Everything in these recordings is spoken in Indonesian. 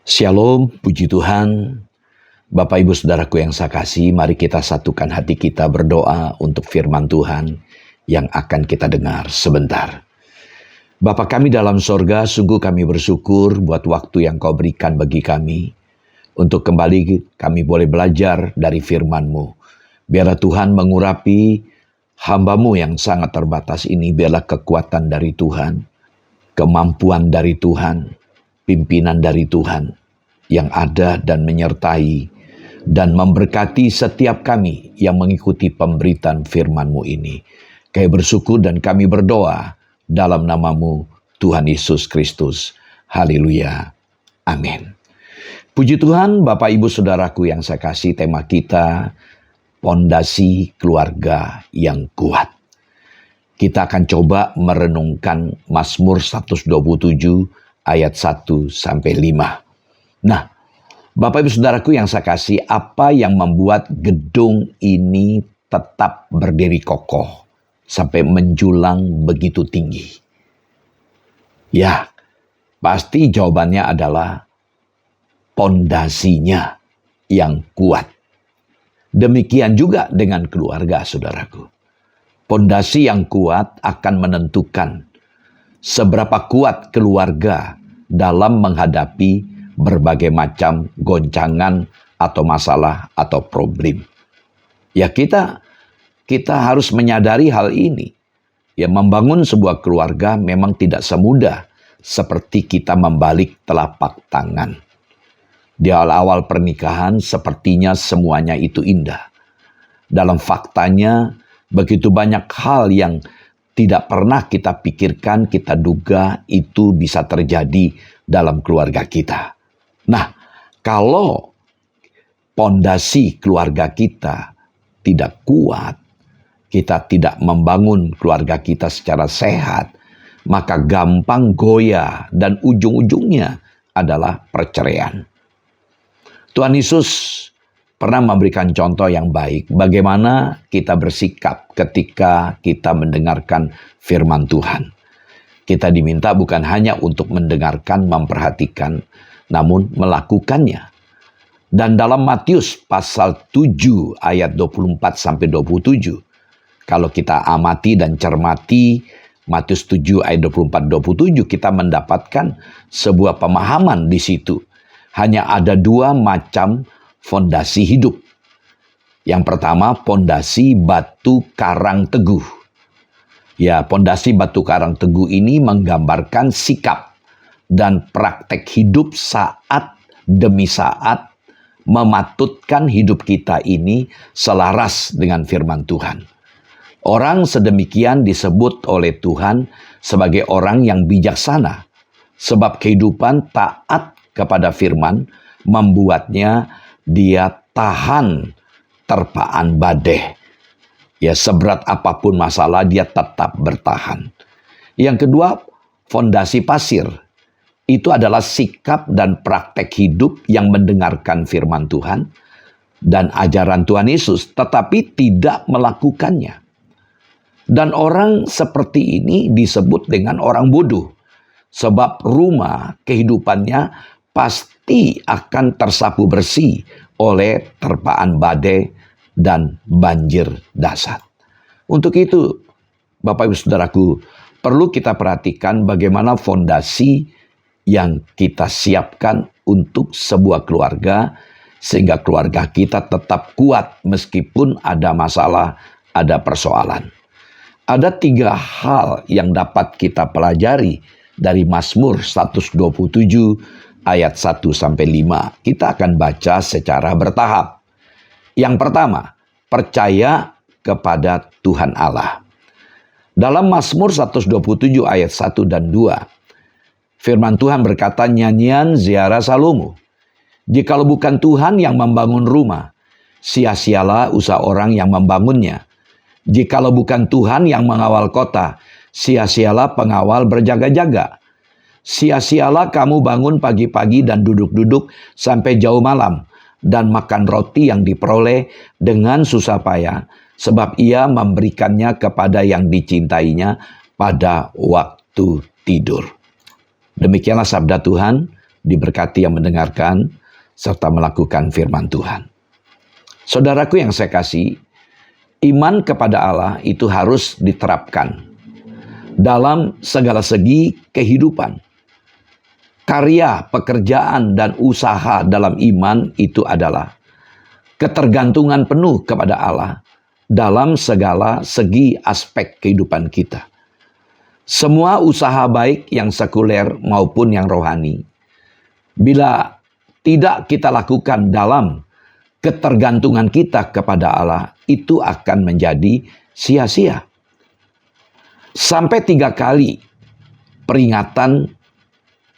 Shalom, puji Tuhan. Bapak Ibu Saudaraku yang saya kasih, mari kita satukan hati kita berdoa untuk firman Tuhan yang akan kita dengar sebentar. Bapa kami dalam sorga, sungguh kami bersyukur buat waktu yang Kau berikan bagi kami. Untuk kembali kami boleh belajar dari firman-Mu. Biarlah Tuhan mengurapi hamba-Mu yang sangat terbatas ini, biarlah kekuatan dari Tuhan, kemampuan dari Tuhan, pimpinan dari Tuhan yang ada dan menyertai dan memberkati setiap kami yang mengikuti pemberitaan firman-Mu ini. Kami bersyukur dan kami berdoa dalam nama-Mu, Tuhan Yesus Kristus. Haleluya. Amin. Puji Tuhan, Bapak Ibu Saudaraku yang saya kasih, tema kita pondasi keluarga yang kuat. Kita akan coba merenungkan Mazmur 127 ayat 1-5. Nah, Bapak Ibu Saudaraku yang saya kasih, apa yang membuat gedung ini tetap berdiri kokoh sampai menjulang begitu tinggi? Ya, pasti jawabannya adalah pondasinya yang kuat. Demikian juga dengan keluarga, saudaraku. Pondasi yang kuat akan menentukan seberapa kuat keluarga dalam menghadapi berbagai macam goncangan atau masalah atau problem. Ya, kita harus menyadari hal ini. Ya, membangun sebuah keluarga memang tidak semudah seperti kita membalik telapak tangan. Di awal pernikahan sepertinya semuanya itu indah. Dalam faktanya begitu banyak hal yang tidak pernah kita pikirkan, kita duga itu bisa terjadi dalam keluarga kita. Nah, kalau pondasi keluarga kita tidak kuat, kita tidak membangun keluarga kita secara sehat, maka gampang goyah dan ujung-ujungnya adalah perceraian. Tuhan Yesus pernah memberikan contoh yang baik bagaimana kita bersikap ketika kita mendengarkan firman Tuhan. Kita diminta bukan hanya untuk mendengarkan, memperhatikan, namun melakukannya. Dan dalam Matius pasal 7 ayat 24-27, kalau kita amati dan cermati Matius 7 ayat 24-27, kita mendapatkan sebuah pemahaman di situ. Hanya ada dua macam fondasi hidup. Yang pertama, fondasi batu karang teguh. Ya, fondasi batu karang teguh ini menggambarkan sikap dan praktek hidup saat demi saat mematutkan hidup kita ini selaras dengan firman Tuhan. Orang sedemikian disebut oleh Tuhan sebagai orang yang bijaksana, sebab kehidupan taat kepada firman membuatnya dia tahan terpaan badai. Ya, seberat apapun masalah dia tetap bertahan. Yang kedua, fondasi pasir. Itu adalah sikap dan praktek hidup yang mendengarkan firman Tuhan dan ajaran Tuhan Yesus, tetapi tidak melakukannya. Dan orang seperti ini disebut dengan orang bodoh. Sebab rumah kehidupannya pasti akan tersapu bersih oleh terpaan badai dan banjir dahsyat. Untuk itu, Bapak Ibu Saudaraku, perlu kita perhatikan bagaimana fondasi yang kita siapkan untuk sebuah keluarga, sehingga keluarga kita tetap kuat meskipun ada masalah, ada persoalan. Ada 3 hal yang dapat kita pelajari dari Mazmur 127 ayat 1-5. Kita akan baca secara bertahap. Yang pertama, percaya kepada Tuhan Allah. Dalam Mazmur 127 ayat 1 dan 2, firman Tuhan berkata, nyanyian ziarah Salomo. Jikalau bukan Tuhan yang membangun rumah, sia-sialah usaha orang yang membangunnya. Jikalau bukan Tuhan yang mengawal kota, sia-sialah pengawal berjaga-jaga. Sia-sialah kamu bangun pagi-pagi dan duduk-duduk sampai jauh malam, dan makan roti yang diperoleh dengan susah payah, sebab ia memberikannya kepada yang dicintainya pada waktu tidur. Demikianlah sabda Tuhan. diberkati yang mendengarkan, serta melakukan firman Tuhan. Saudaraku yang saya kasih, iman kepada Allah itu harus diterapkan dalam segala segi kehidupan. Karya, pekerjaan, dan usaha dalam iman itu adalah ketergantungan penuh kepada Allah dalam segala segi aspek kehidupan kita. Semua usaha baik yang sekuler maupun yang rohani, bila tidak kita lakukan dalam ketergantungan kita kepada Allah, itu akan menjadi sia-sia. Sampai 3 kali peringatan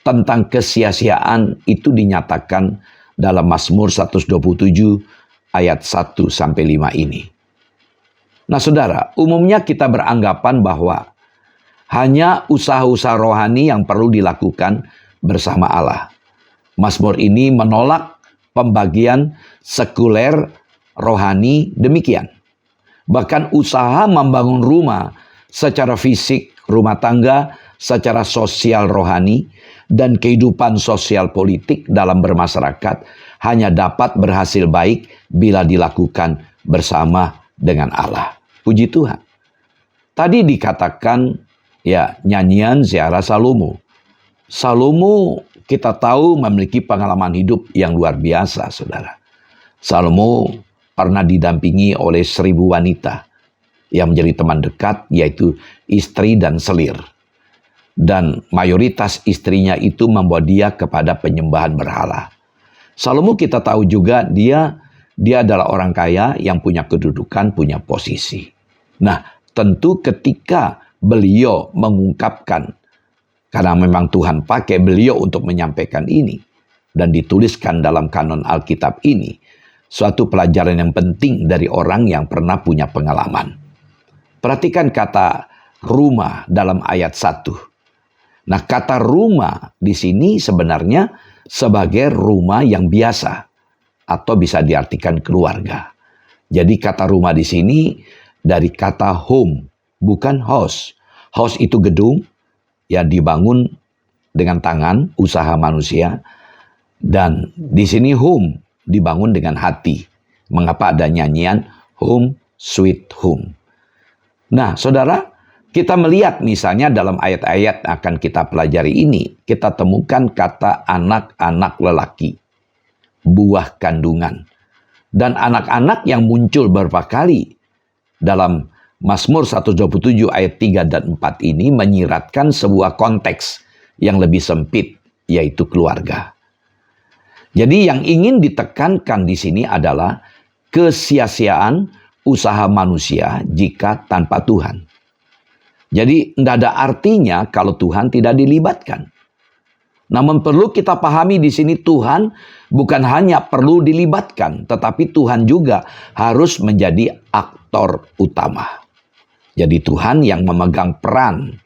tentang kesia-siaan itu dinyatakan dalam Mazmur 127 ayat 1-5 ini. Nah saudara, umumnya kita beranggapan bahwa hanya usaha-usaha rohani yang perlu dilakukan bersama Allah. Mazmur ini menolak pembagian sekuler rohani demikian. Bahkan usaha membangun rumah secara fisik, rumah tangga, secara sosial rohani, dan kehidupan sosial politik dalam bermasyarakat hanya dapat berhasil baik bila dilakukan bersama dengan Allah. Puji Tuhan. Tadi dikatakan nyanyian ziarah Salomo. Salomo kita tahu memiliki pengalaman hidup yang luar biasa, saudara. Salomo pernah didampingi oleh 1000 wanita yang menjadi teman dekat, yaitu istri dan selir. Dan mayoritas istrinya itu membawa dia kepada penyembahan berhala. Salomo kita tahu juga dia adalah orang kaya yang punya kedudukan, punya posisi. Nah, tentu ketika beliau mengungkapkan, karena memang Tuhan pakai beliau untuk menyampaikan ini, dan dituliskan dalam kanon Alkitab ini, suatu pelajaran yang penting dari orang yang pernah punya pengalaman. Perhatikan kata rumah dalam ayat 1. Nah, kata rumah di sini sebenarnya sebagai rumah yang biasa atau bisa diartikan keluarga. Jadi kata rumah di sini dari kata home, bukan house. House itu gedung yang dibangun dengan tangan, usaha manusia. Dan di sini home dibangun dengan hati. Mengapa ada nyanyian home sweet home? Nah, saudara, kita melihat misalnya dalam ayat-ayat akan kita pelajari ini, kita temukan kata anak-anak lelaki, buah kandungan. Dan anak-anak yang muncul beberapa kali dalam Mazmur 127 ayat 3 dan 4 ini menyiratkan sebuah konteks yang lebih sempit, yaitu keluarga. Jadi yang ingin ditekankan di sini adalah kesia-siaan usaha manusia jika tanpa Tuhan. Jadi tidak ada artinya kalau Tuhan tidak dilibatkan. Namun perlu kita pahami di sini Tuhan bukan hanya perlu dilibatkan, tetapi Tuhan juga harus menjadi aktor utama. Jadi Tuhan yang memegang peran,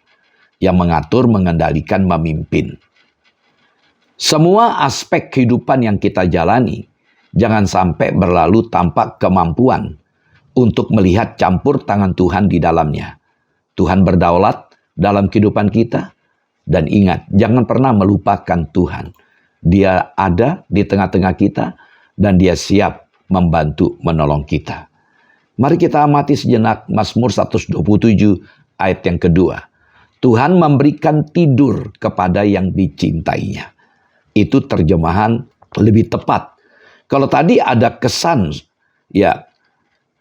yang mengatur, mengendalikan, memimpin. Semua aspek kehidupan yang kita jalani jangan sampai berlalu tanpa kemampuan untuk melihat campur tangan Tuhan di dalamnya. Tuhan berdaulat dalam kehidupan kita. Dan ingat, jangan pernah melupakan Tuhan. Dia ada di tengah-tengah kita dan dia siap membantu menolong kita. Mari kita amati sejenak Mazmur 127 ayat yang kedua. Tuhan memberikan tidur kepada yang dicintainya. Itu terjemahan lebih tepat. Kalau tadi ada kesan,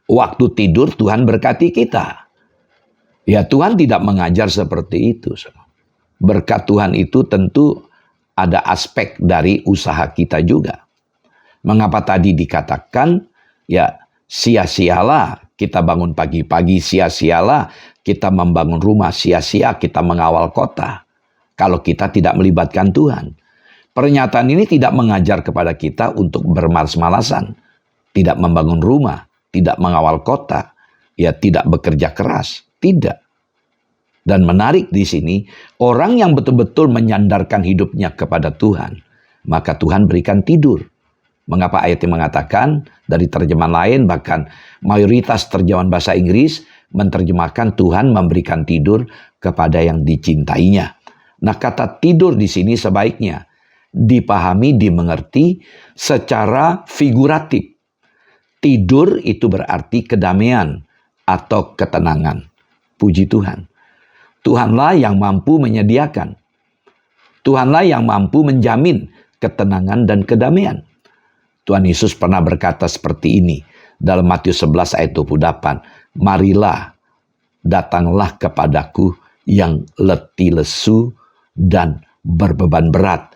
waktu tidur Tuhan berkati kita. Ya, Tuhan tidak mengajar seperti itu. Berkat Tuhan itu tentu ada aspek dari usaha kita juga. Mengapa tadi dikatakan, sia-sialah kita bangun pagi-pagi, sia-sialah kita membangun rumah, sia-sia kita mengawal kota, kalau kita tidak melibatkan Tuhan. Pernyataan ini tidak mengajar kepada kita untuk bermalas-malasan, tidak membangun rumah, tidak mengawal kota, tidak bekerja keras, tidak. Dan menarik di sini, orang yang betul-betul menyandarkan hidupnya kepada Tuhan, maka Tuhan berikan tidur. Mengapa ayat ini mengatakan, dari terjemahan lain, bahkan mayoritas terjemahan bahasa Inggris, menerjemahkan Tuhan memberikan tidur kepada yang dicintainya. Nah, kata tidur di sini sebaiknya dipahami, dimengerti secara figuratif. Tidur itu berarti kedamaian atau ketenangan. Puji Tuhan. Tuhanlah yang mampu menyediakan. Tuhanlah yang mampu menjamin ketenangan dan kedamaian. Tuhan Yesus pernah berkata seperti ini dalam Matius 11 ayat 28. Marilah, datanglah kepadaku yang letih lesu dan berbeban berat,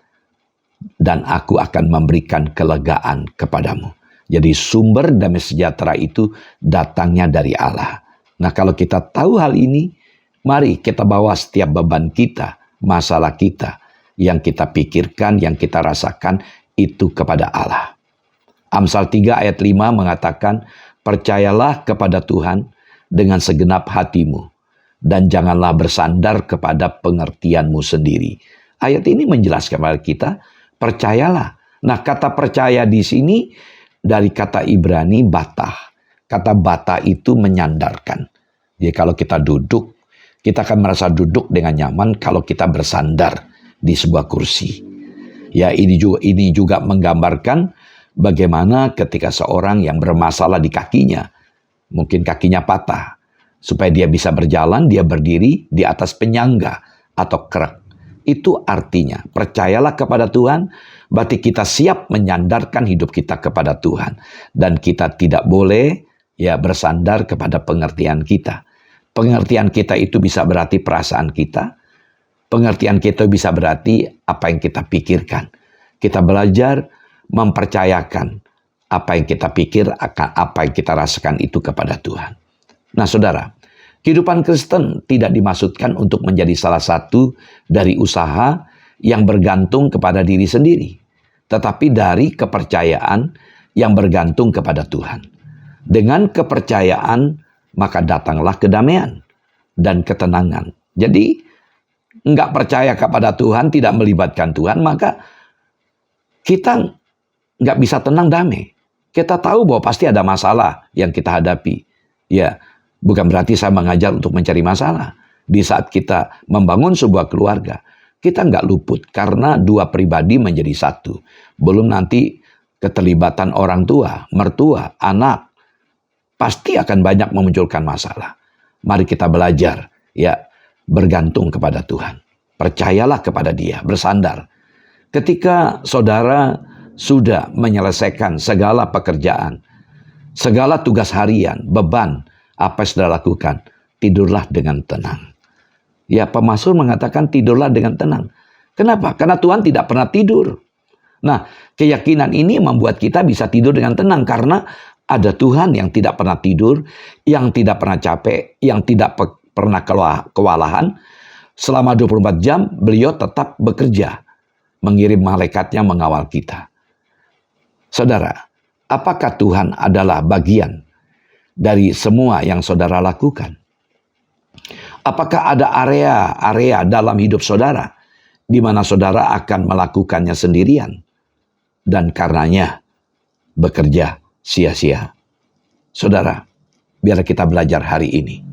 dan aku akan memberikan kelegaan kepadamu. Jadi sumber damai sejahtera itu datangnya dari Allah. Nah, kalau kita tahu hal ini, mari kita bawa setiap beban kita, masalah kita, yang kita pikirkan, yang kita rasakan, itu kepada Allah. Amsal 3 ayat 5 mengatakan, percayalah kepada Tuhan dengan segenap hatimu, dan janganlah bersandar kepada pengertianmu sendiri. Ayat ini menjelaskan kepada kita, percayalah. Nah, kata percaya di sini dari kata Ibrani batah. Kata batah itu menyandarkan. Jadi kalau kita duduk, kita akan merasa duduk dengan nyaman kalau kita bersandar di sebuah kursi. Ya, ini juga menggambarkan bagaimana ketika seorang yang bermasalah di kakinya, mungkin kakinya patah, supaya dia bisa berjalan, dia berdiri di atas penyangga atau krek. Itu artinya, percayalah kepada Tuhan, berarti kita siap menyandarkan hidup kita kepada Tuhan. Dan kita tidak boleh bersandar kepada pengertian kita. Pengertian kita itu bisa berarti perasaan kita. Pengertian kita bisa berarti apa yang kita pikirkan. Kita belajar mempercayakan apa yang kita pikir, akan apa yang kita rasakan itu kepada Tuhan. Nah, saudara, kehidupan Kristen tidak dimaksudkan untuk menjadi salah satu dari usaha yang bergantung kepada diri sendiri, tetapi dari kepercayaan yang bergantung kepada Tuhan. Dengan kepercayaan, maka datanglah kedamaian dan ketenangan. Jadi, nggak percaya kepada Tuhan, tidak melibatkan Tuhan, maka kita nggak bisa tenang damai. Kita tahu bahwa pasti ada masalah yang kita hadapi. Ya, bukan berarti saya mengajar untuk mencari masalah. Di saat kita membangun sebuah keluarga, kita nggak luput karena dua pribadi menjadi satu. Belum nanti keterlibatan orang tua, mertua, anak, pasti akan banyak memunculkan masalah. Mari kita belajar, bergantung kepada Tuhan. Percayalah kepada Dia, bersandar. Ketika saudara sudah menyelesaikan segala pekerjaan, segala tugas harian, beban, apa yang saudara lakukan, tidurlah dengan tenang. Ya, pemazmur mengatakan tidurlah dengan tenang. Kenapa? Karena Tuhan tidak pernah tidur. Nah, keyakinan ini membuat kita bisa tidur dengan tenang karena ada Tuhan yang tidak pernah tidur, yang tidak pernah capek, yang tidak pernah kewalahan. Selama 24 jam, beliau tetap bekerja, mengirim malaikatnya mengawal kita. Saudara, apakah Tuhan adalah bagian dari semua yang saudara lakukan? Apakah ada area-area dalam hidup saudara di mana saudara akan melakukannya sendirian dan karenanya bekerja sia-sia? Saudara, biar kita belajar hari ini.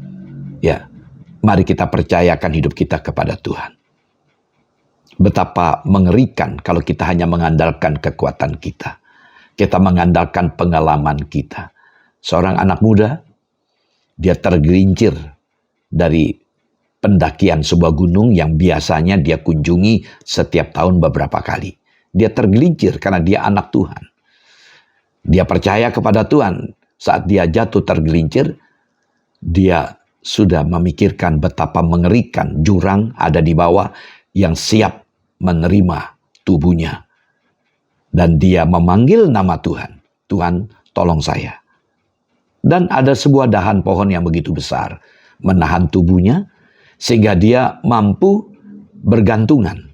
Ya, mari kita percayakan hidup kita kepada Tuhan. Betapa mengerikan kalau kita hanya mengandalkan kekuatan kita. Kita mengandalkan pengalaman kita. Seorang anak muda, dia tergelincir dari pendakian sebuah gunung yang biasanya dia kunjungi setiap tahun beberapa kali. Dia tergelincir karena dia anak Tuhan. Dia percaya kepada Tuhan. Saat dia jatuh tergelincir, dia sudah memikirkan betapa mengerikan jurang ada di bawah yang siap menerima tubuhnya. Dan dia memanggil nama Tuhan. Tuhan, tolong saya. Dan ada sebuah dahan pohon yang begitu besar menahan tubuhnya sehingga dia mampu bergantungan.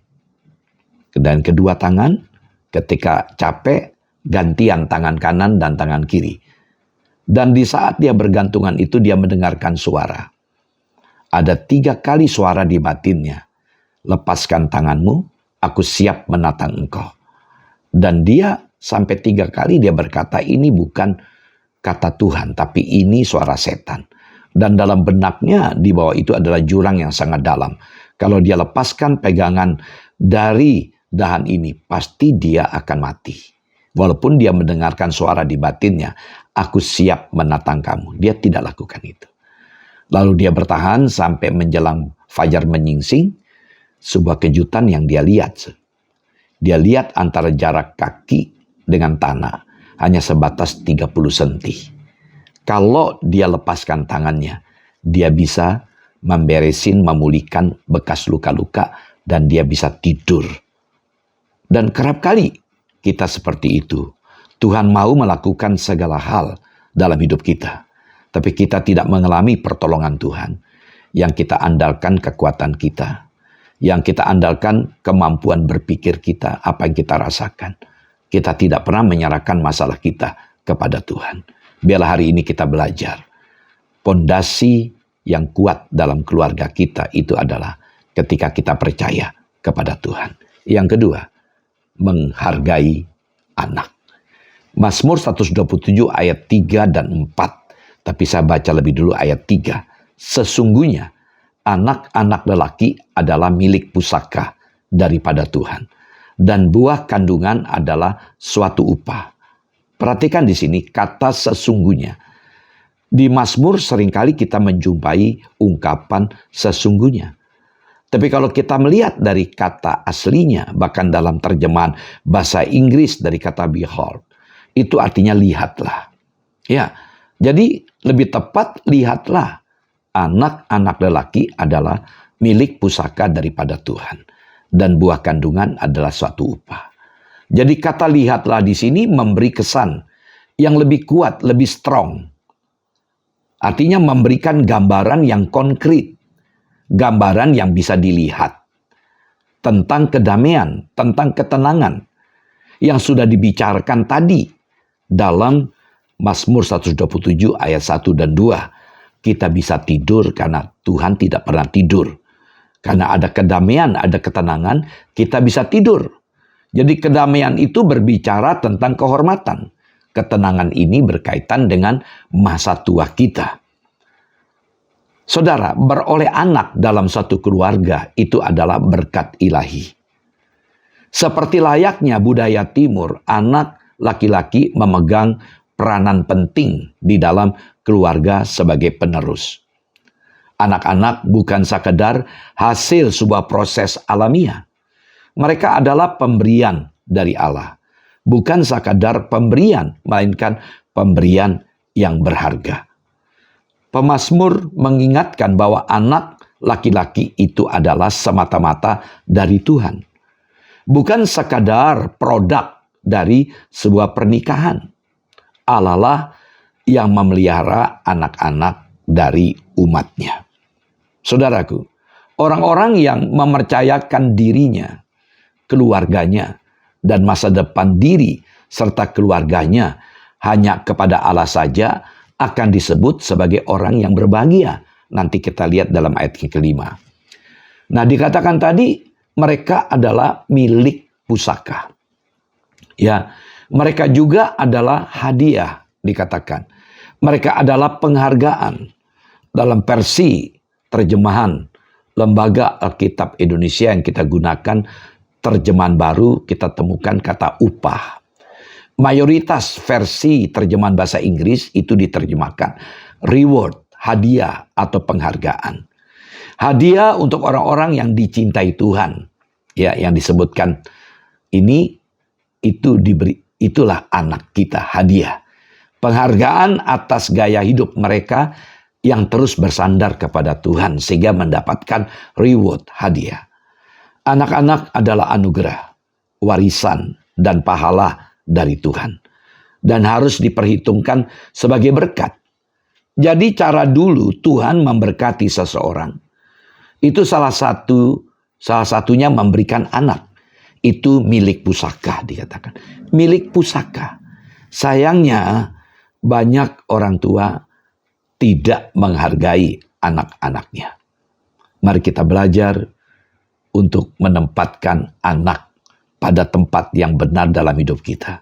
Dan kedua tangan ketika capek gantian tangan kanan dan tangan kiri. Dan di saat dia bergantungan itu dia mendengarkan suara. Ada 3 kali suara di batinnya. Lepaskan tanganmu, aku siap menatang engkau. Dan dia sampai 3 kali dia berkata ini bukan kata Tuhan, tapi ini suara setan. Dan dalam benaknya di bawah itu adalah jurang yang sangat dalam. Kalau dia lepaskan pegangan dari dahan ini, pasti dia akan mati. Walaupun dia mendengarkan suara di batinnya, aku siap menatang kamu. Dia tidak lakukan itu. Lalu dia bertahan sampai menjelang fajar menyingsing, sebuah kejutan yang dia lihat. Dia lihat antara jarak kaki dengan tanah hanya sebatas 30 cm. Kalau dia lepaskan tangannya, dia bisa memulihkan bekas luka-luka dan dia bisa tidur. Dan kerap kali kita seperti itu. Tuhan mau melakukan segala hal dalam hidup kita. Tapi kita tidak mengalami pertolongan Tuhan. Yang kita andalkan kekuatan kita. Yang kita andalkan kemampuan berpikir kita, apa yang kita rasakan. Kita tidak pernah menyerahkan masalah kita kepada Tuhan. Biarlah hari ini kita belajar. Pondasi yang kuat dalam keluarga kita itu adalah ketika kita percaya kepada Tuhan. Yang kedua, menghargai anak. Mazmur 127 ayat 3 dan 4. Tapi saya baca lebih dulu ayat 3. Sesungguhnya anak-anak lelaki adalah milik pusaka daripada Tuhan. Dan buah kandungan adalah suatu upah. Perhatikan di sini kata sesungguhnya. Di Mazmur seringkali kita menjumpai ungkapan sesungguhnya. Tapi kalau kita melihat dari kata aslinya, bahkan dalam terjemahan bahasa Inggris dari kata behold, itu artinya lihatlah. Ya, jadi lebih tepat lihatlah. Anak-anak lelaki adalah milik pusaka daripada Tuhan. Dan buah kandungan adalah suatu upah. Jadi kata lihatlah di sini memberi kesan yang lebih kuat, lebih strong. Artinya memberikan gambaran yang konkret. Gambaran yang bisa dilihat. Tentang kedamaian, tentang ketenangan. Yang sudah dibicarakan tadi dalam Mazmur 127 ayat 1 dan 2. Kita bisa tidur karena Tuhan tidak pernah tidur. Karena ada kedamaian, ada ketenangan, kita bisa tidur. Jadi kedamaian itu berbicara tentang kehormatan. Ketenangan ini berkaitan dengan masa tua kita. Saudara, beroleh anak dalam satu keluarga itu adalah berkat ilahi. Seperti layaknya budaya timur, anak laki-laki memegang peranan penting di dalam keluarga sebagai penerus. Anak-anak bukan sekadar hasil sebuah proses alamiah. Mereka adalah pemberian dari Allah. Bukan sekadar pemberian, melainkan pemberian yang berharga. Pemazmur mengingatkan bahwa anak laki-laki itu adalah semata-mata dari Tuhan. Bukan sekadar produk dari sebuah pernikahan. Allah lah yang memelihara anak-anak dari umatnya. Saudaraku, orang-orang yang mempercayakan dirinya, keluarganya, dan masa depan diri serta keluarganya hanya kepada Allah saja akan disebut sebagai orang yang berbahagia. Nanti kita lihat dalam ayat yang kelima. Nah, dikatakan tadi mereka adalah milik pusaka. Ya, mereka juga adalah hadiah dikatakan. Mereka adalah penghargaan. Dalam versi terjemahan Lembaga Alkitab Indonesia yang kita gunakan, terjemahan baru kita temukan kata upah. Mayoritas versi terjemahan bahasa Inggris itu diterjemahkan reward, hadiah atau penghargaan. Hadiah untuk orang-orang yang dicintai Tuhan. Ya, yang disebutkan ini itu diberi, itulah anak kita, hadiah. Penghargaan atas gaya hidup mereka yang terus bersandar kepada Tuhan sehingga mendapatkan reward, hadiah. Anak-anak adalah anugerah, warisan, dan pahala dari Tuhan. Dan harus diperhitungkan sebagai berkat. Jadi cara dulu Tuhan memberkati seseorang. Itu salah satunya memberikan anak. Itu milik pusaka dikatakan. Milik pusaka. Sayangnya banyak orang tua tidak menghargai anak-anaknya. Mari kita belajar untuk menempatkan anak pada tempat yang benar dalam hidup kita.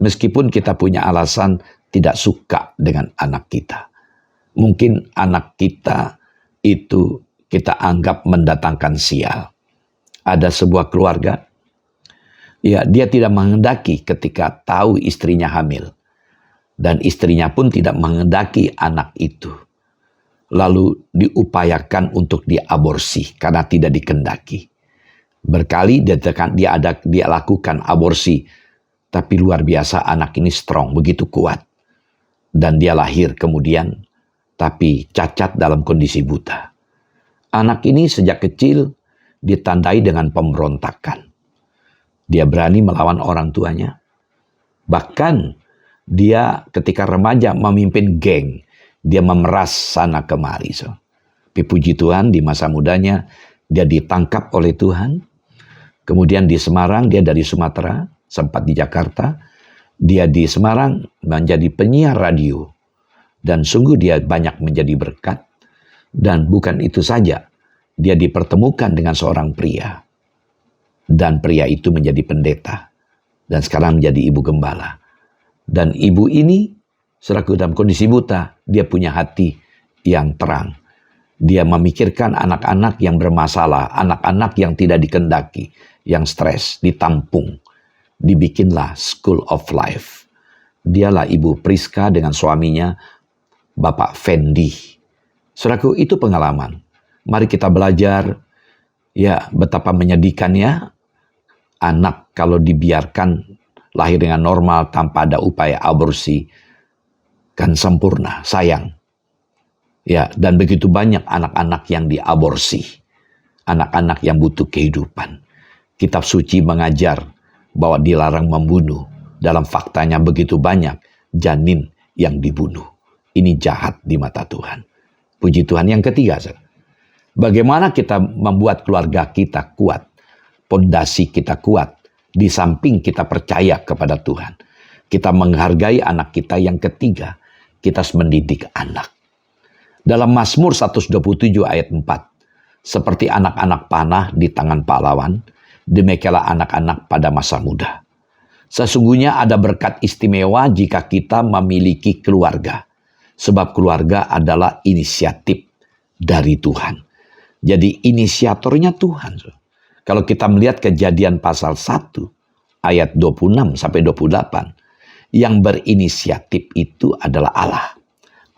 Meskipun kita punya alasan tidak suka dengan anak kita. Mungkin anak kita itu kita anggap mendatangkan sial. Ada sebuah keluarga, Ya, dia tidak menghendaki ketika tahu istrinya hamil. Dan istrinya pun tidak menghendaki anak itu. Lalu diupayakan untuk diaborsi karena tidak dikehendaki. Berkali dia lakukan aborsi. Tapi luar biasa, anak ini strong, begitu kuat. Dan dia lahir kemudian, tapi cacat dalam kondisi buta. Anak ini sejak kecil ditandai dengan pemberontakan. Dia berani melawan orang tuanya. Bahkan dia ketika remaja memimpin geng. Dia memeras sana kemari. Tapi puji Tuhan, di masa mudanya dia ditangkap oleh Tuhan. Kemudian di Semarang, dia dari Sumatera, sempat di Jakarta. Dia di Semarang menjadi penyiar radio. Dan sungguh dia banyak menjadi berkat. Dan bukan itu saja, dia dipertemukan dengan seorang pria. Dan pria itu menjadi pendeta. Dan sekarang menjadi ibu gembala. Dan ibu ini, selaku dalam kondisi buta, dia punya hati yang terang. Dia memikirkan anak-anak yang bermasalah, anak-anak yang tidak dikehendaki, yang stres, ditampung. Dibikinlah School of Life. Dialah Ibu Priska dengan suaminya, Bapak Fendi. Saudaraku, itu pengalaman. Mari kita belajar, ya betapa menyedihkannya anak kalau dibiarkan lahir dengan normal tanpa ada upaya aborsi, kan sempurna, sayang. Ya, dan begitu banyak anak-anak yang diaborsi, anak-anak yang butuh kehidupan. Kitab suci mengajar bahwa dilarang membunuh. Dalam faktanya begitu banyak janin yang dibunuh. Ini jahat di mata Tuhan. Puji Tuhan. Yang ketiga, bagaimana kita membuat keluarga kita kuat, pondasi kita kuat, di samping kita percaya kepada Tuhan. Kita menghargai anak kita. Yang ketiga, kita harus mendidik anak. Dalam Mazmur 127 ayat 4, seperti anak-anak panah di tangan pahlawan, demikianlah anak-anak pada masa muda. Sesungguhnya ada berkat istimewa jika kita memiliki keluarga. Sebab keluarga adalah inisiatif dari Tuhan. Jadi inisiatornya Tuhan. Kalau kita melihat Kejadian pasal 1 ayat 26 sampai 28, yang berinisiatif itu adalah Allah.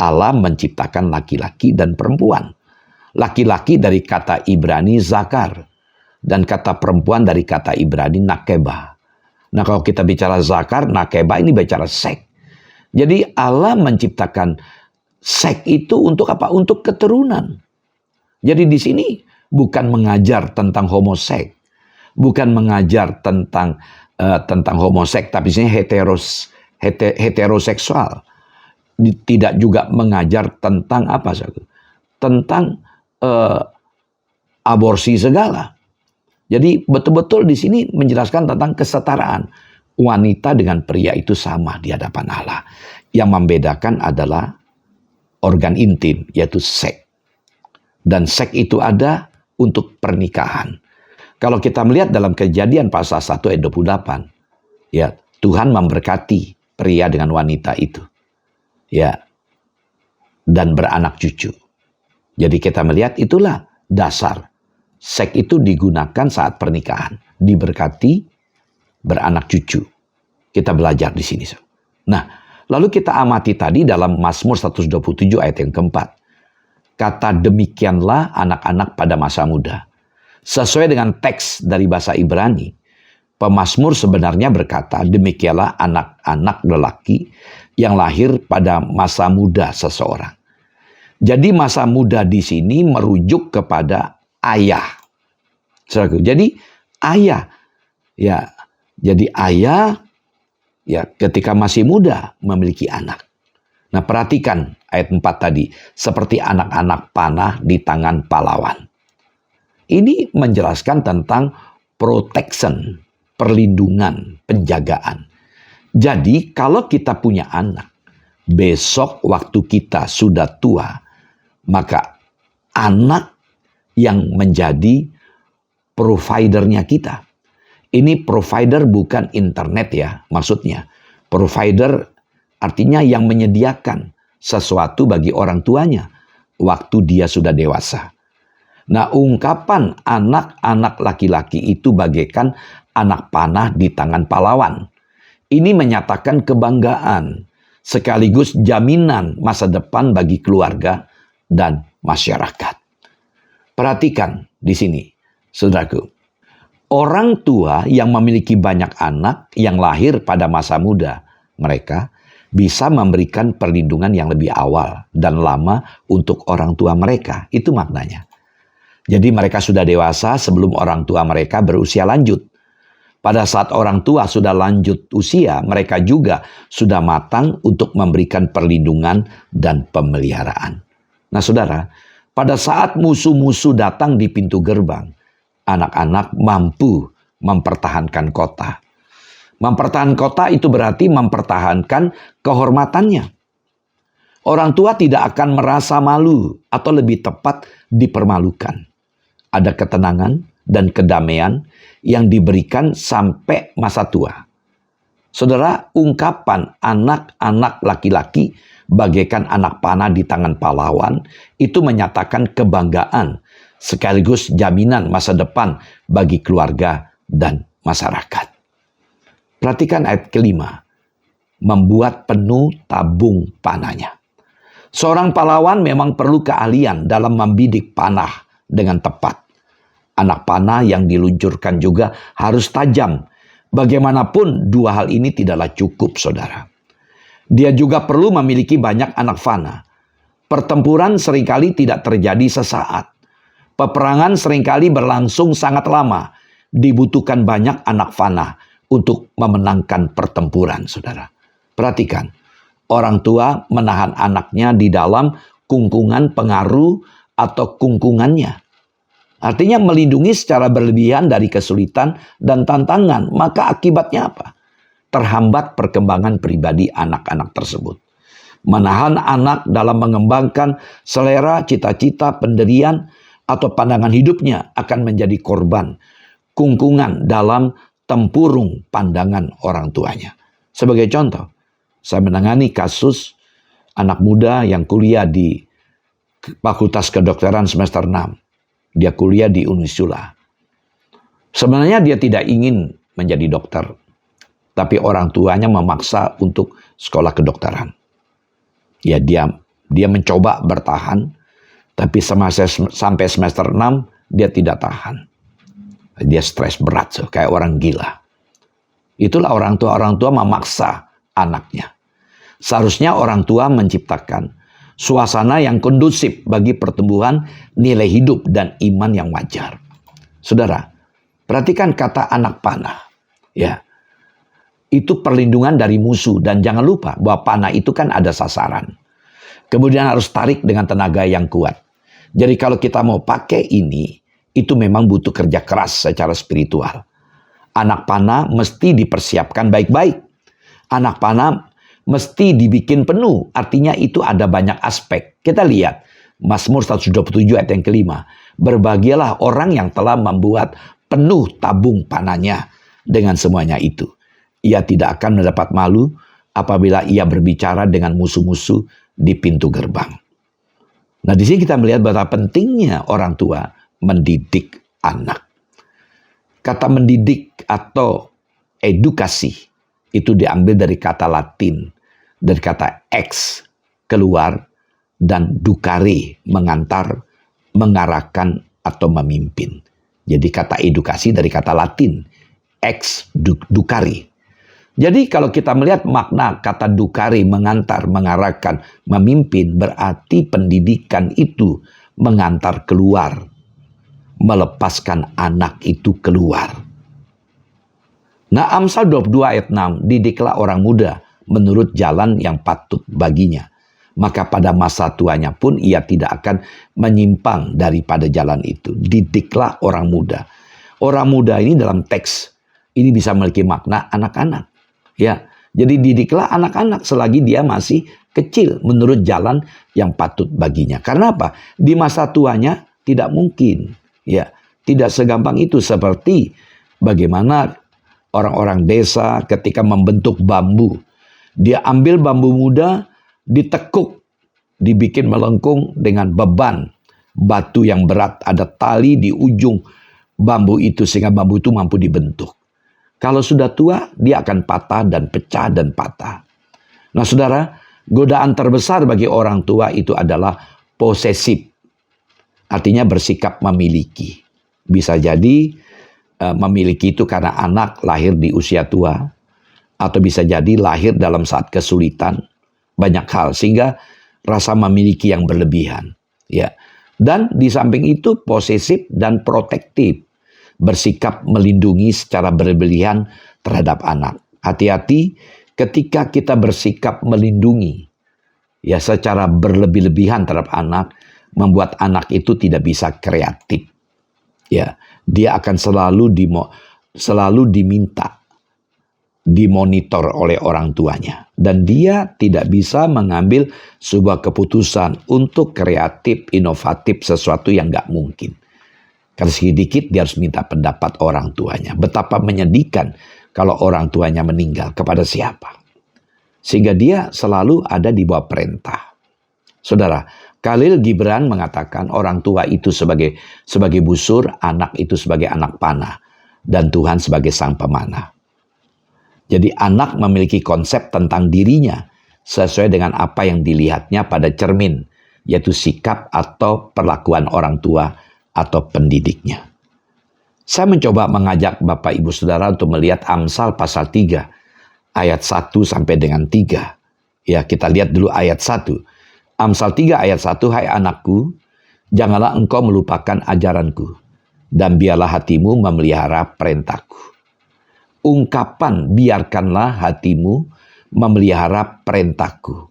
Allah menciptakan laki-laki dan perempuan. Laki-laki dari kata Ibrani zakar, dan kata perempuan dari kata Ibrani nakeba. Nah, kalau kita bicara zakar, nakeba ini bicara seks. Jadi Allah menciptakan seks itu untuk apa? Untuk keturunan. Jadi di sini bukan mengajar tentang homoseks, bukan mengajar tentang homoseks, tapi ini heteroseksual. Tidak juga mengajar tentang apa? Tentang aborsi segala. Jadi betul-betul di sini menjelaskan tentang kesetaraan. Wanita dengan pria itu sama di hadapan Allah. Yang membedakan adalah organ intim, yaitu seks. Dan seks itu ada untuk pernikahan. Kalau kita melihat dalam Kejadian pasal 1 ayat 28, ya, Tuhan memberkati pria dengan wanita itu. Ya. Dan beranak cucu. Jadi kita melihat itulah dasar. Seks itu digunakan saat pernikahan, diberkati, beranak cucu. Kita belajar di sini. Nah, lalu kita amati tadi dalam Mazmur 127 ayat yang keempat. Kata demikianlah anak-anak pada masa muda. Sesuai dengan teks dari bahasa Ibrani, pemazmur sebenarnya berkata demikianlah anak-anak lelaki yang lahir pada masa muda seseorang. Jadi masa muda di sini merujuk kepada ayah. Jadi ayah, ya, jadi ayah, ya, ketika masih muda memiliki anak. Nah, perhatikan ayat 4 tadi, seperti anak-anak panah di tangan pahlawan. Ini menjelaskan tentang protection, perlindungan, penjagaan. Jadi kalau kita punya anak, besok waktu kita sudah tua, maka anak yang menjadi providernya kita. Ini provider bukan internet ya, maksudnya. Provider artinya yang menyediakan sesuatu bagi orang tuanya waktu dia sudah dewasa. Nah, ungkapan anak-anak laki-laki itu bagaikan anak panah di tangan pahlawan. Ini menyatakan kebanggaan sekaligus jaminan masa depan bagi keluarga dan masyarakat. Perhatikan di sini, saudaraku. Orang tua yang memiliki banyak anak yang lahir pada masa muda, mereka bisa memberikan perlindungan yang lebih awal dan lama untuk orang tua mereka. Itu maknanya. Jadi mereka sudah dewasa sebelum orang tua mereka berusia lanjut. Pada saat orang tua sudah lanjut usia, mereka juga sudah matang untuk memberikan perlindungan dan pemeliharaan. Nah saudara, pada saat musuh-musuh datang di pintu gerbang, anak-anak mampu mempertahankan kota. Mempertahankan kota itu berarti mempertahankan kehormatannya. Orang tua tidak akan merasa malu atau lebih tepat dipermalukan. Ada ketenangan dan kedamaian yang diberikan sampai masa tua. Saudara, ungkapan anak-anak laki-laki bagaikan anak panah di tangan pahlawan itu menyatakan kebanggaan sekaligus jaminan masa depan bagi keluarga dan masyarakat. Perhatikan ayat kelima. Membuat penuh tabung panahnya. Seorang pahlawan memang perlu keahlian dalam membidik panah dengan tepat. Anak panah yang diluncurkan juga harus tajam. Bagaimanapun dua hal ini tidaklah cukup, saudara. Dia juga perlu memiliki banyak anak panah. Pertempuran seringkali tidak terjadi sesaat. Peperangan seringkali berlangsung sangat lama. Dibutuhkan banyak anak panah untuk memenangkan pertempuran, saudara. Perhatikan, orang tua menahan anaknya di dalam kungkungan pengaruh atau kungkungannya. Artinya melindungi secara berlebihan dari kesulitan dan tantangan. Maka akibatnya apa? Terhambat perkembangan pribadi anak-anak tersebut. Menahan anak dalam mengembangkan selera, cita-cita, pendirian, atau pandangan hidupnya akan menjadi korban kungkungan dalam tempurung pandangan orang tuanya. Sebagai contoh, saya menangani kasus anak muda yang kuliah di Fakultas Kedokteran semester 6. Dia kuliah di Unisula. Sebenarnya dia tidak ingin menjadi dokter, tapi orang tuanya memaksa untuk sekolah kedokteran. Ya, dia mencoba bertahan, tapi sampai semester 6 dia tidak tahan. Dia stres berat, kayak orang gila. Itulah orang tua memaksa anaknya. Seharusnya orang tua menciptakan suasana yang kondusif bagi pertumbuhan nilai hidup dan iman yang wajar. Saudara, perhatikan kata anak panah. Ya, itu perlindungan dari musuh. Dan jangan lupa bahwa panah itu kan ada sasaran. Kemudian harus tarik dengan tenaga yang kuat. Jadi kalau kita mau pakai ini, itu memang butuh kerja keras secara spiritual. Anak panah mesti dipersiapkan baik-baik. Anak panah mesti dibikin penuh. Artinya itu ada banyak aspek. Kita lihat Mazmur 127 ayat yang kelima. Berbahagialah orang yang telah membuat penuh tabung panahnya dengan semuanya itu. Ia tidak akan mendapat malu apabila ia berbicara dengan musuh-musuh di pintu gerbang. Nah, di sini kita melihat betapa pentingnya orang tua mendidik anak. Kata mendidik atau edukasi itu diambil dari kata Latin, dari kata ex, keluar, dan ducare, mengantar, mengarahkan, atau memimpin. Jadi kata edukasi dari kata Latin, ex ducare. Jadi kalau kita melihat makna kata ducare, mengantar, mengarahkan, memimpin, berarti pendidikan itu mengantar keluar, melepaskan anak itu keluar. Nah, Amsal 22 ayat 6, didiklah orang muda menurut jalan yang patut baginya. Maka pada masa tuanya pun ia tidak akan menyimpang daripada jalan itu. Didiklah orang muda. Orang muda ini dalam teks ini bisa memiliki makna anak-anak. Ya, jadi didiklah anak-anak selagi dia masih kecil menurut jalan yang patut baginya. Karena apa? Di masa tuanya tidak mungkin. Ya, tidak segampang itu seperti bagaimana orang-orang desa ketika membentuk bambu. Dia ambil bambu muda, ditekuk, dibikin melengkung dengan beban batu yang berat. Ada tali di ujung bambu itu sehingga bambu itu mampu dibentuk. Kalau sudah tua, dia akan patah dan pecah dan patah. Nah saudara, godaan terbesar bagi orang tua itu adalah posesif. Artinya bersikap memiliki. Bisa jadi memiliki itu karena anak lahir di usia tua, atau bisa jadi lahir dalam saat kesulitan, banyak hal, sehingga rasa memiliki yang berlebihan. Ya. Dan di samping itu posesif dan protektif, bersikap melindungi secara berlebihan terhadap anak. Hati-hati ketika kita bersikap melindungi ya secara berlebih-lebihan terhadap anak, membuat anak itu tidak bisa kreatif. Ya, dia akan selalu diminta, dimonitor oleh orang tuanya, dan dia tidak bisa mengambil sebuah keputusan untuk kreatif, inovatif, sesuatu yang nggak mungkin. Karena sedikit dia harus minta pendapat orang tuanya. Betapa menyedihkan kalau orang tuanya meninggal, kepada siapa. Sehingga dia selalu ada di bawah perintah. Saudara, Khalil Gibran mengatakan orang tua itu sebagai busur, anak itu sebagai anak panah, dan Tuhan sebagai sang pemanah. Jadi anak memiliki konsep tentang dirinya sesuai dengan apa yang dilihatnya pada cermin, yaitu sikap atau perlakuan orang tua atau pendidiknya. Saya mencoba mengajak Bapak Ibu Saudara untuk melihat Amsal pasal 3 ayat 1 sampai dengan 3. Ya, kita lihat dulu ayat 1. Amsal 3 ayat 1, hai anakku, janganlah engkau melupakan ajaranku, dan biarlah hatimu memelihara perintahku. Ungkapan biarkanlah hatimu memelihara perintahku.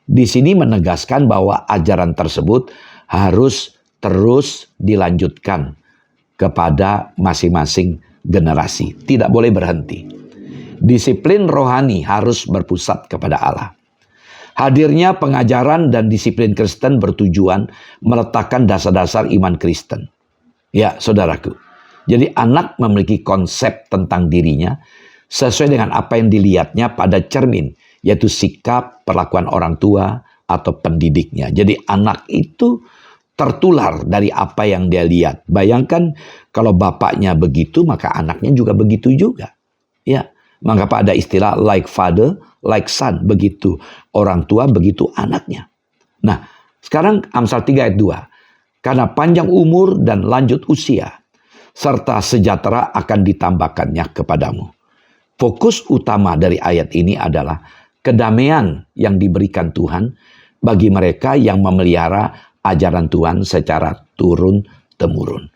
Di sini menegaskan bahwa ajaran tersebut harus terus dilanjutkan kepada masing-masing generasi. Tidak boleh berhenti. Disiplin rohani harus berpusat kepada Allah. Hadirnya pengajaran dan disiplin Kristen bertujuan meletakkan dasar-dasar iman Kristen. Ya, saudaraku. Jadi anak memiliki konsep tentang dirinya sesuai dengan apa yang dilihatnya pada cermin, yaitu sikap, perlakuan orang tua atau pendidiknya. Jadi anak itu tertular dari apa yang dia lihat. Bayangkan kalau bapaknya begitu, maka anaknya juga begitu juga. Ya, mengapa ada istilah like father, like son, begitu orang tua, begitu anaknya. Nah, sekarang Amsal 3 ayat 2. Karena panjang umur dan lanjut usia, serta sejahtera akan ditambahkannya kepadamu. Fokus utama dari ayat ini adalah kedamaian yang diberikan Tuhan bagi mereka yang memelihara ajaran Tuhan secara turun-temurun.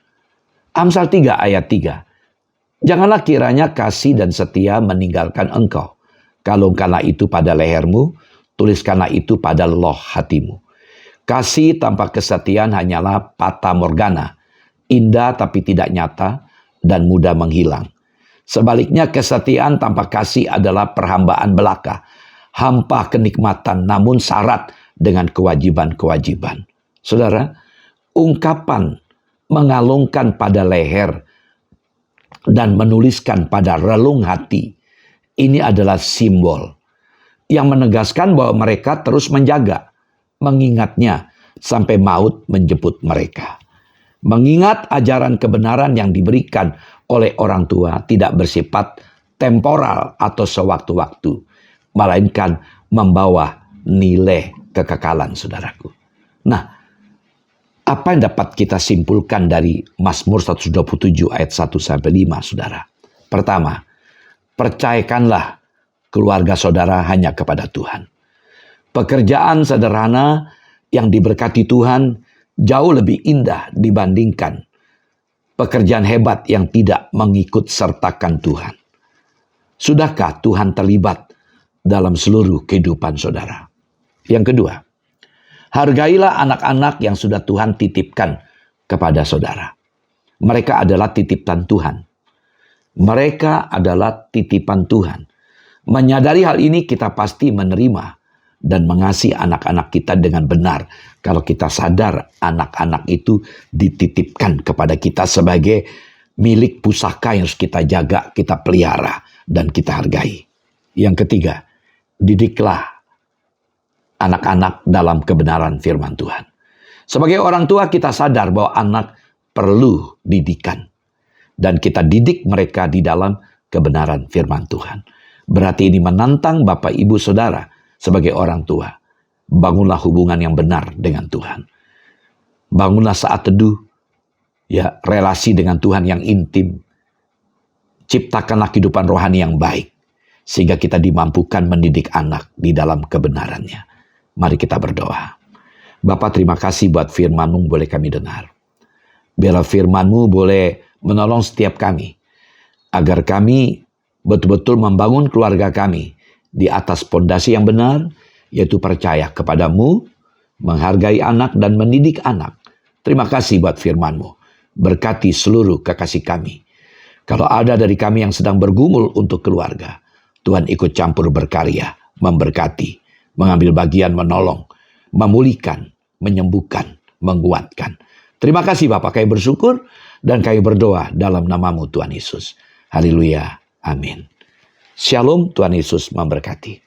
Amsal 3 ayat 3. Janganlah kiranya kasih dan setia meninggalkan engkau. Kalungkanlah itu pada lehermu, tuliskanlah itu pada loh hatimu. Kasih tanpa kesetiaan hanyalah fata morgana, indah tapi tidak nyata dan mudah menghilang. Sebaliknya kesetiaan tanpa kasih adalah perhambaan belaka, hampa kenikmatan namun syarat dengan kewajiban-kewajiban. Saudara, ungkapan mengalungkan pada leher dan menuliskan pada relung hati, ini adalah simbol yang menegaskan bahwa mereka terus menjaga, mengingatnya sampai maut menjemput mereka. Mengingat ajaran kebenaran yang diberikan oleh orang tua tidak bersifat temporal atau sewaktu-waktu, melainkan membawa nilai kekekalan, saudaraku. Nah, apa yang dapat kita simpulkan dari Mazmur 127 ayat 1 sampai 5, saudara? Pertama, percayakanlah keluarga saudara hanya kepada Tuhan. Pekerjaan sederhana yang diberkati Tuhan jauh lebih indah dibandingkan pekerjaan hebat yang tidak mengikut sertakan Tuhan. Sudahkah Tuhan terlibat dalam seluruh kehidupan saudara? Yang kedua, hargailah anak-anak yang sudah Tuhan titipkan kepada saudara. Mereka adalah titipan Tuhan. Mereka adalah titipan Tuhan. Menyadari hal ini kita pasti menerima dan mengasihi anak-anak kita dengan benar. Kalau kita sadar anak-anak itu dititipkan kepada kita sebagai milik pusaka yang harus kita jaga, kita pelihara, dan kita hargai. Yang ketiga, didiklah anak-anak dalam kebenaran firman Tuhan. Sebagai orang tua kita sadar bahwa anak perlu didikan. Dan kita didik mereka di dalam kebenaran firman Tuhan. Berarti ini menantang Bapak Ibu Saudara sebagai orang tua. Bangunlah hubungan yang benar dengan Tuhan. Bangunlah saat teduh, ya, relasi dengan Tuhan yang intim. Ciptakanlah kehidupan rohani yang baik, sehingga kita dimampukan mendidik anak di dalam kebenarannya. Mari kita berdoa. Bapa, terima kasih buat firman-Mu boleh kami dengar. Biarlah firman-Mu boleh menolong setiap kami, agar kami betul-betul membangun keluarga kami di atas pondasi yang benar, yaitu percaya kepadamu, menghargai anak dan mendidik anak. Terima kasih buat firman-Mu. Berkati seluruh kekasih kami. Kalau ada dari kami yang sedang bergumul untuk keluarga, Tuhan ikut campur berkarya, memberkati, mengambil bagian menolong, memulihkan, menyembuhkan, menguatkan. Terima kasih Bapak, kami bersyukur dan kami berdoa dalam nama-Mu Tuhan Yesus. Haleluya. Amin. Shalom, Tuhan Yesus memberkati.